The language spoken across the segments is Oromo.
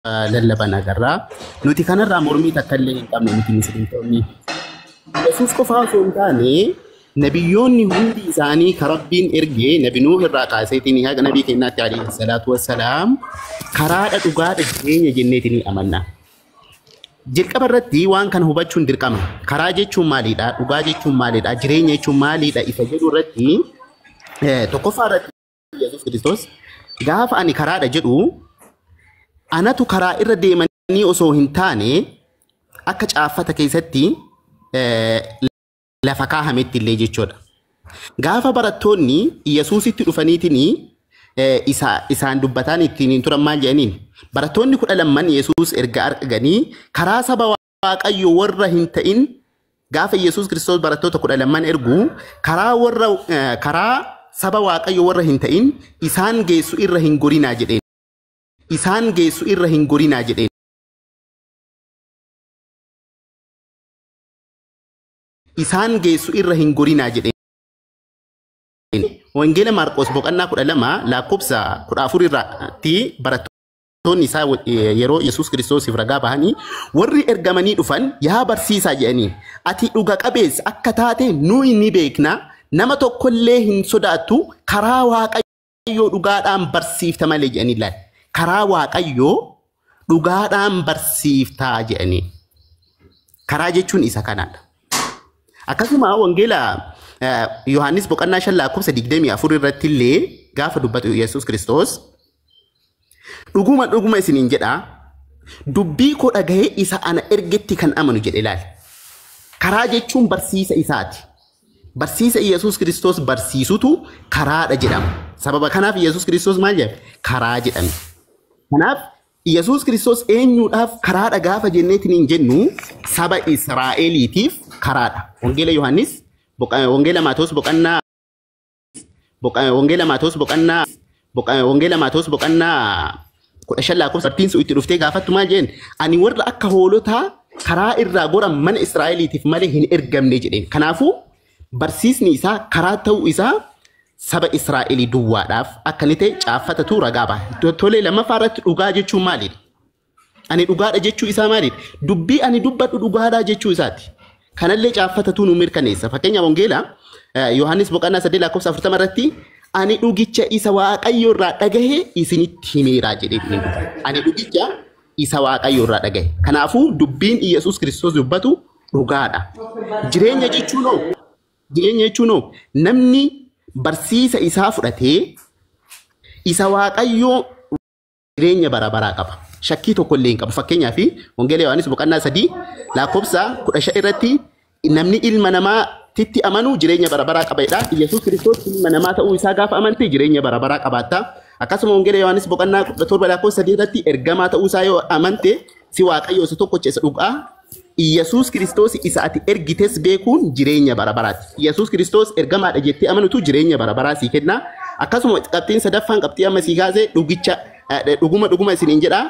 lallaban agarraa. Nuti kanarraa mormii takka illee hin qabne nuti musliimtonni. Yesuus qofaa osoo hin taane nabiyyoonni hundi isaanii ka Rabbiin ergee nabi Nuuh irraa kaaseetiin haga nabii keenyaatti alayhi salaatu wassalaam karaadha dhugaadha jireenya jenneetiin amanna. Jalqaba irratti waan kana hubachuun dirqama. Karaa jechuun maalidha? Dhugaa jechuun maalidha? Jireenya jechuun maalidha? Isa jedhu irratti tokkoffaa irratti Yesuus Kiristoos gaafa ani karaadha jedhu anatu karaa irra deemanii osoo hin taane akka caaffata keessatti lafa kaahametti illee jechuudha. Gaafa barattoonni Yesuusitti dhufaniitiin isaan dubbataan ittiin turan maal jedhaniin? Barattoonni 12 Yesuus erga arganii karaa saba Waaqayyoo warra hin ta'in gaafa Yesuus Kiristoos barattoota 12 ergu karaa saba Waaqayyoo warra hin ta'in isaan geessu irra hin gorinaa jedheen. Isaan geessu irra hin gorinaa jedheen. Isaan geessu irra hin gorinaa jedheen. Wangeela Maarqos boqonnaa 12 lakkoofsa 14 irratti barattoonni isaa yeroo Yesuus Kiristoosiif ragaa bahanii warri ergamanii dhufan yaa barsiisaa jedhanii ati dhuga qabeessa akka taate nuyi ni beekna nama tokkollee hin sodaattu karaa Waaqayyoo dhugaadhaan barsiifta malee jedhanii laal. Karaa Waaqayyoo dhugaadhaan barsiiftaa jedhanii. Karaa jechuun isa kanaadha. Akkasuma wangeela Yohaannis boqonnaa 5 lakkoofsa 24 irratti illee gaafa dubbatu Yesuus Kiristoos dhuguma isiniin jedha dubbii koo dhagahee isa ana ergetti kan amanu jedhe ilaali. Karaa jechuun barsiisa isaati. Barsiisa Yesuus Kiristoos barsiisutu karaadha jedhama. Sababa kanaaf Yesuus Kiristoos maal jedhama? Karaa jedhama. Kanaaf Yesuus Kiristoos eenyuudhaaf karaadha gaafa jenneetiin hin jennu saba Israa'eliitiif karaadha. Wangeela Yohaannis Wangeela Maatewos boqonnaa 15 lakkoofsa 13 itti dhuftee gaafattu maal jeen? Ani warra akka hoolotaa karaa irraa goran mana Israa'eliitiif malee hin ergamne jedheen. Kanaafuu barsiisni isaa karaa ta'uu isaa saba Israa'elii duwwaadhaaf akka inni ta'e caaffatatu ragaa baha. Tolee lammaffaa irratti dhugaa jechuun maalidha? Ani dhugaadha jechuu isaa maalidha? Dubbii ani dubbadhu dhugaadha jechuu isaati. Kanallee caaffatatu nu mirkaneessa. Fakkeenyaaf wangeela Yohaannis boqonnaa 8 lakkoofsa 40 irratti ani dhugicha isa Waaqayyoo irraa dhagahe isinitti himeeraa jedhee. Ani dhugicha isa Waaqayyoo irraa dhagahe. Kanaafuu dubbiin Yesuus Kiristoos dubbatu dhugaadha. Jireenya jechuun namni barsiisa isaa fudhatee isa Waaqayyoo jireenya bara baraa qaba. Shakkii tokko illee hin qabu. Fakkeenyaaf wangeela Yohaannis boqonnaa 3 lakkoofsa 15 irratti namni ilma namaatti amanu jireenya bara baraa qabaadha. Yesuus Kiristoos ilma namaa ta'uu isaa gaafa amante jireenya bara baraa qabaata. Akkasuma wangeela Yohaannis boqonnaa 17 lakkoofsa 3 irratti ergamaa ta'uu isaa yoo amante si Waaqayyoo isa tokkocha isa dhugaa Yesuus Kiristoos isa ati ergites beekuun jireenya bara baraati. Yesuus Kiristoos ergamaadha jettee amanutu jireenya bara baraa sii kenna. Akkasuma qabxiin sadaffaan qabxii amma sii gaazee dhugicha dhuguma isiniin jedha.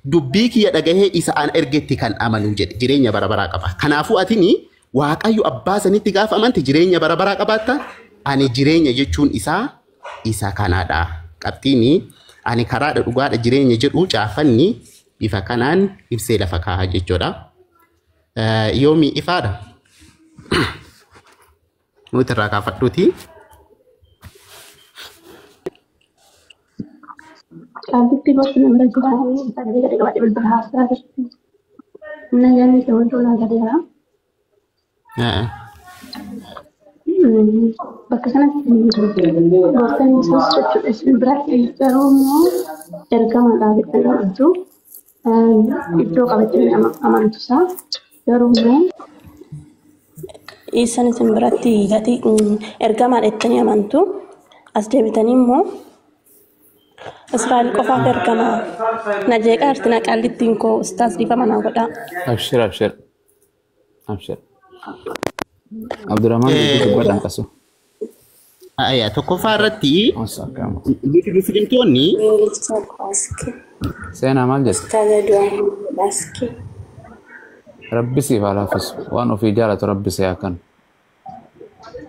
Dubbii kiyya dhagahee isa an ergetti kan amanu jedhe jireenya bara baraa qaba. Kanaafuu atini Waaqayyo abbaa sanitti gaafa amante jireenya bara baraa qabaatta. Ani jireenya jechuun isa kanaadha. Qabxiini ani karaadha dhugaadha jireenya jedhu caafanni bifa kanaan ibsee lafa kaaha jechuudha. Yoomi ifaadha. Nuti irraa kaafadhuuti. Kanti waktu yang berjalan tadi ketika waktu berbahasa menanyai teman-teman tadi ya. Bagaimana bahkan sesuatu berarti kamu terkama dari itu kalau aman itu sah rumah isan isin berarti gati ergaman ettani amantu as deebitaniimmoo Israa'el qofaaf ergama najeeqa artina qallittiin koo ustaas dhiifama naa godha. Abshir Abdurrahman dubbadhaan qasu. Tokkoffaa irratti musliimtonni seenaa maal jedhu? Rabbi siif haa laafisu waan ofii jaalatu Rabbi si haa kennu.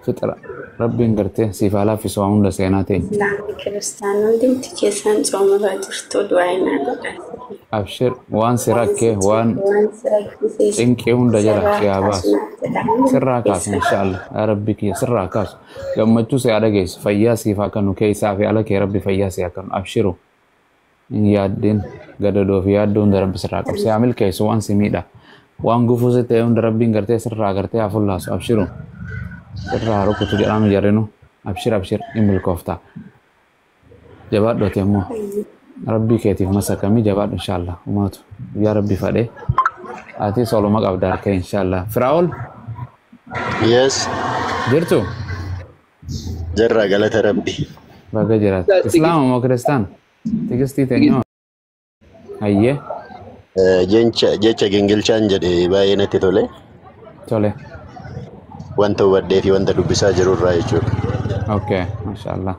fixira rabbiin gartee siif haa laaffisu waan hunda seenaa ta'e. Islaamni kiristaanonni dimti keessaan soomataa jirtu du'aayinaa godha. Abshir waan si rakkee waan cinqee hunda jala si haa baasu. Sirraa kaasu inshaallah yaa rabbi kiyya sirraa kaasu. Gammachuu si haa dhageessu fayyaa siif haa kennu keessaa fi ala kee rabbi fayyaa si haa kennu abshiru. Hin yaaddin gadadoo fi yaaddoo hunda rabbi sirraa qabu. Si haa milkeessu waan si miidha. Waan gufuu si ta'e hunda rabbiin gartee sirraa gartee haa fullaasu abshiru. Sirraa rukutu jedhamu jarrinu abshir abshir hin milkoofta. Jabaadhooti immoo rabbii keetiif masakamii jabaadhu inshaallah umaatu yaa rabbi fadhee ati soloma qabda harkee inshaallah. Firaa'ol Yes, jirtu jarra galata rabbi. baga jiraat islaama moo kiristaan tigistii teenyoo hayyee Jecha gingilchaan jedhe baay'ee natti tole. tole Wanta hubadhee fi wanta dubbisaa jiru irraa jechuudha. okay mashaallah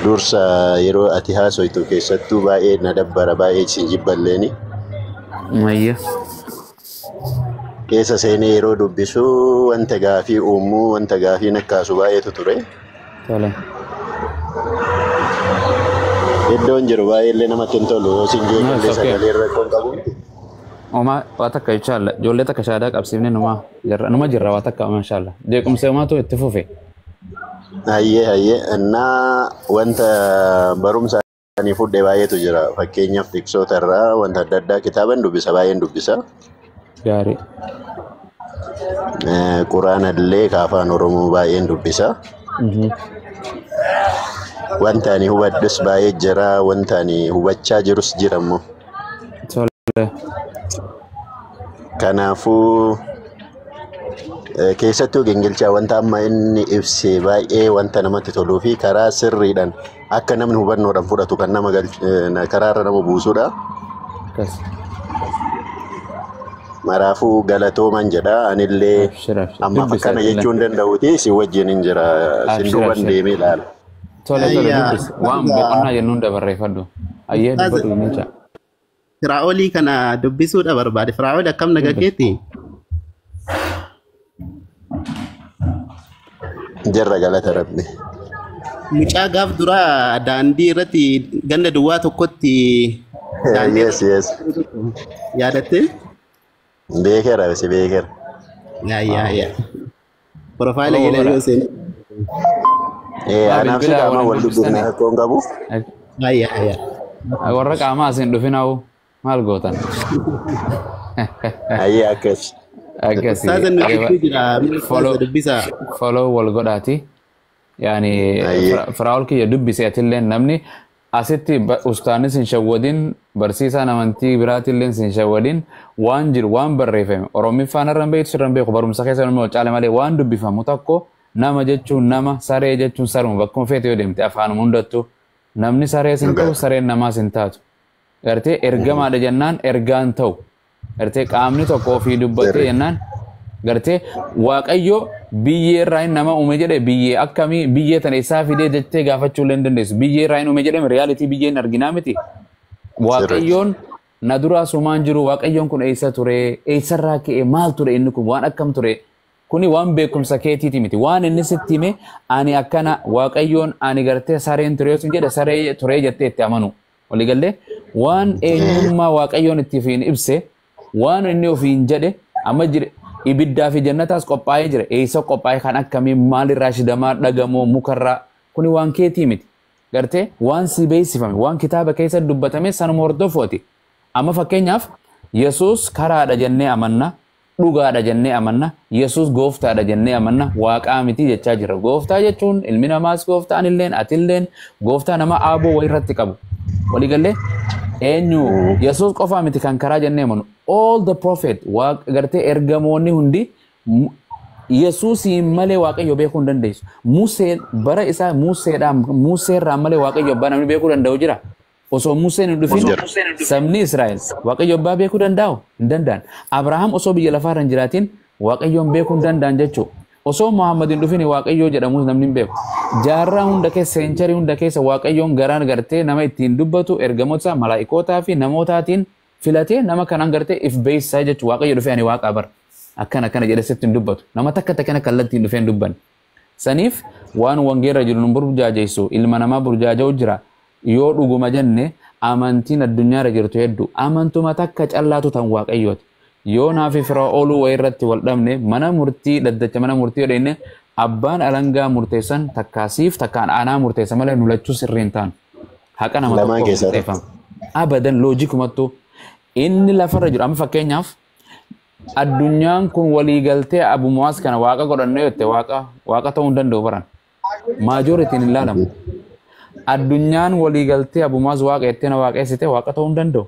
Dursa yeroo ati haasoytu keessattuu baay'ee na dabbara baay'ee si jibballeeni. hayyee Keessa seenee yeroo dubbisu wanta gaafii uumuu wanta gaafii nakkaasu baay'eetu ture. tole Iddoon jiru baay'ee illee namatti hin tolu yoo siin No, jeeqallee it's okay. sagalee irra kan qabu. Oma waa takka inshaallah ijoollee takka shaadaa qabsiifne numa jirra waa takka inshaallah jeequmsa homaatu itti fufe Hayyee innaa wanta barumsa ani fudhe baay'eetu jira. Fakkeenyaaf tiksoota irraa wanta adda addaa kitaaban dubbisa baay'een dubbisa. gaarii Quraana illee ka afaan Oromoo baay'een dubbisa. Wanta ani hubadhus baay'ee jira wanta ani hubachaa jirus jira immoo. tole Kanaafuu keessattuu gingilchaa wanta amma inni ibse baay'ee wanta namatti toluu fi karaa sirriidhaan akka namni hubannoodhaan fudhatu kan nama karaarra nama buusudha. akkas Maraafuu galatooman jedha anillee abshir abshir amma dubbisa akkana jechuun danda'uti si wajjin hin jira sin Abshir, duuban abshir. deemee ilaala. tole dubbis waan boqonnaa jennuun dabarreeffadhu hayyee dubbadhu gingilchaa Firaa'olii kana dubbisuudha barbaade. Firaa'ol akkam nagageetti? Jarra galata rabbi. Mucaa gaaf dura daandii irratti ganda duwwaa tokkotti Yes. yaadatte? Beekera si beekera. Yaa. Profaayila jedhee yoo seenu. Anaaf si qaama wal dubbifna akka hin qabu. Yaa. warra qaamaa asiin dhufina'u maal gootan Hayyee akkas. akkasii Sasa nuti jira Follow. dubbisa. follow wal godhaati yaani Ayyee. firaa'ol kiyya dubbise atillee namni asitti ustaanis hin shawwadin barsiisaan amantii biraatillee hin shawwadin waan jiru waan barreeffame oromiffaan irra beektu sirra beeku barumsa keessa namni wal caale malee waan dubbifamu tokko nama jechuun nama saree jechuun saruma bakkuma feete yoo deemte afaanuma hundattu namni saree sin ta'u sareen namaas hin taatu gartee ergamaadha jennaan ergaan ta'u gartee qaamni tokko ofii dubbatee jennaan gartee waaqayyo biyyee irraa nama uume jedhe biyyee akkamii biyyee tana isaa fidee jettee gaafachuu illee hin dandeessu biyyee irraa uume jedhame reyaalitii biyyeen arginaa miti waaqayyoon na duraa sumaan jiru waaqayyoon kun eessa ture eessarraa ka'e maal ture inni kun waan akkam ture kuni waan beekumsa keetiiti miti waan inni sitti hime ani akkana waaqayyoon ani gartee sareen ture sun jedhe saree ture jettee itti amanu waliigallee waan eenyummaa waaqayyoon itti ofiin ibse waan inni ofiin jedhe amma jire ibiddaa fi jannataas qophaa'ee jira eessa qophaa'ee kan akkamii maalirraa shidamaa dhagamoo mukarraa kuni waan keetii miti gartee waan si beeksifame waan kitaaba keessa dubbatame sanuma hordofooti amma fakkeenyaaf Yesuus karaadha jennee amanna dhugaadha jennee amanna Yesuus gooftaadha jennee amanna waaqaa miti jechaa jira gooftaa jechuun ilmi namaas gooftaan illeen atilleen gooftaa nama aaboo wayirratti qabu waliigallee eenyu Yesuus qofaa miti kan karaa jennee amanu all the prophet gartee ergamoonni hundi Yesuusiin malee waaqayyo beekuu hin dandeessu Museen bara isaa Museerraa malee waaqayyo abbaa namni beekuu danda'u jira osoo Museen hin dhufin sabni Israa'el waaqayyo abbaa beekuu danda'u hin danda'an Abrahaam osoo biyya lafaa irra hin jiraatin waaqayyoon beekuu hin danda'an jechuudha osoo Muhammad hin dhufin waaqayyoo jedhamus namni hin beeku jaarraa hunda keessa seencharii hunda keessa waaqayyoon garaan gartee nama ittiin dubbatu ergamoota malaa'ikootaa fi namootaatiin filatee nama kanaan gartee if beeksisaa jechuudha waaqayyo dhufee ani waaqa bara akkana jedhe sitti hin dubbatu nama takka takkana kallattii hin dhufeen dubban saniif waan wangeera jiru nun burjaajeysu ilma namaa burjaaja'u jira yoo dhuguma jenne amantiin addunyaarra jirtu hedduu amantuma takka callaatu tan waaqayyooti yoo naafi fira ooluu wayii irratti wal dhabne mana murtii dhaddacha mana murtii jedhenne abbaan alangaa murteessan takkaasiif takkaan aanaa murteessa malee nulachuu sirriin ta'an haqa nama tokko murteeffama abadan loojikumattuu inni lafarra jiru amma fakkeenyaaf addunyaan kun waliigaltee Abu Mu'aaz kana waaqa godhannee yotte waaqa ta'uu hin danda'u baran maajoritiin hin laalamu addunyaan waliigaltee Abu Mu'aaz waaqa jettee na waaqessite waaqa ta'uu hin danda'u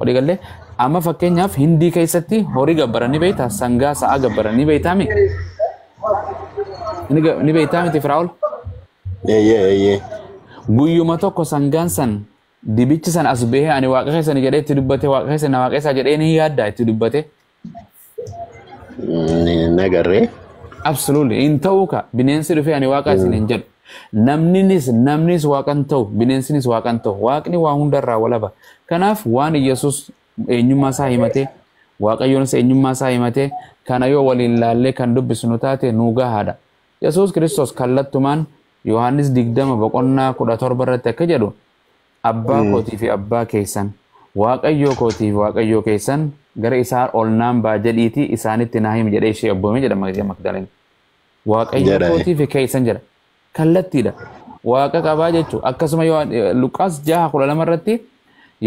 waliigallee amma fakkeenyaaf hindii keessatti horii gabbaranii beeyta sangaa sa'a gabbaranii beeytaami ni beeytaami ti Firaa'ol guyyuma tokko sangaan san dibichi san as bahee ani waaqa keessan jedhee itti dubbate waaqa keessan na waaqessaa jedhee ni yaadda itti dubbate nagarree absolutely in ta'uu ka bineensi dhufee ani waaqa isin hin jedhu namnis waaqan ta'u bineensinis waaqan ta'u waaqni waa hundarraa walaba kanaaf waan Yesuus eenyummaa isaa himatee waaqayyoon eenyummaa isaa himatee kana yoo waliin laallee kan dubbisnu taate nuu gahaadha Yesuus Kiristoos kallattumaan Yohaannis 20:17 irratti akka jedhu abbaa kootii fi abbaa keessan waaqayyoo kootii fi waaqayyoo keessan gara isaa ol naan baa jedhiitii isaanitti naa himi jedhee ishee abboome jedha Magdalena waaqayyoo kootii fi keessan jedha kallattiidha waaqa qabaa jechuudha akkasuma Luqaas 6:12 irratti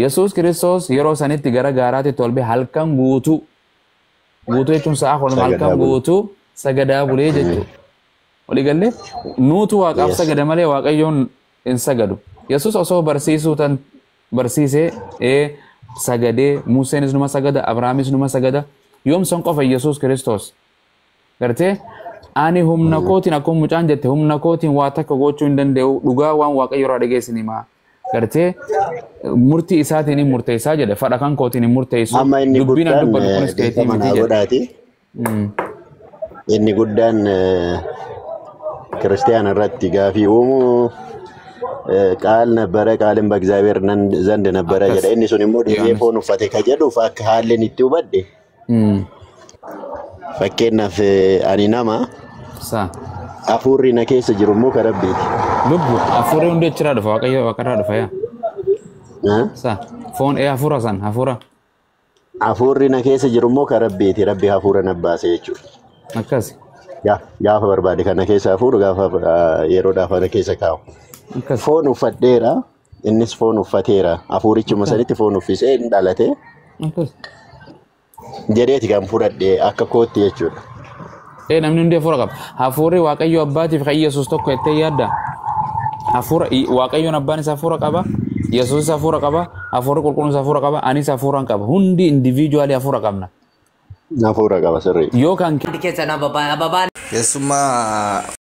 Yesuus Kiristoos yeroo sanitti gara gaaraatti tolbe halkan guutuu jechuun sa'a kolma halkan guutuu sagadaa bulee jechuudha waliigallee nuutu waaqaaf sagada malee waaqayyoon hin sagadu Yesuus osoo barsiisuutan barsiisee sagadee Museenis numa sagada Abrahaamis numa sagada yoomsan qofa Yesuus Kiristoos gartee ani humna kootiin akkuma mucaan jette humna kootiin waa takka gochuu hin danda'u dhugaa waan waaqayyo irraa dhageessini maa gartee murtii isaatiin hin murteessaa jedhe fadha kan kootiin hin murteessu dubbiin an dubbatu kunis keetii miti jedhe inni guddaan ክርስቲያን irratti gaafii uumuu ቃል ነበረ ቃልም በእግዚአብሔር ዘንድ ነበረ jedha inni sun immoo dhufee foon uffate ka jedhuuf akka haalleen itti hubadhe fakkeenyaaf ani nama hafuurri na keessa jiru immoo ka rabbiiti lubbu hafuurri hundi achiraa dhufa waaqayyo waaqarraa dhufa yaa foon hafuura san hafuurri na keessa jiru immoo ka rabbiiti rabbi hafuura na baase jechuudha akkasi gaafa barbaade kana keessa hafuuru gaafa yeroodhaaf ana keessa kaa'u foon uffadheera innis foon uffateera hafuurichuma sanitti foon uffisee hin dhalate jedheeti kan fudhadhe akka kootti jechuudha. Namni hundi hafuura qaba. Hafuurri waaqayyo abbaatiif kan Yesuus tokko jettee yaadda. Hafuura waaqayyoon abbaan isaa hafuura qaba. Yesuus hafuura qaba. Hafuurri qulqulluun hafuura qaba. Anis hafuuraan qaba. Hundi individually hafuura qabna. Hafuura qaba sirrii. Yoo kan keessumaa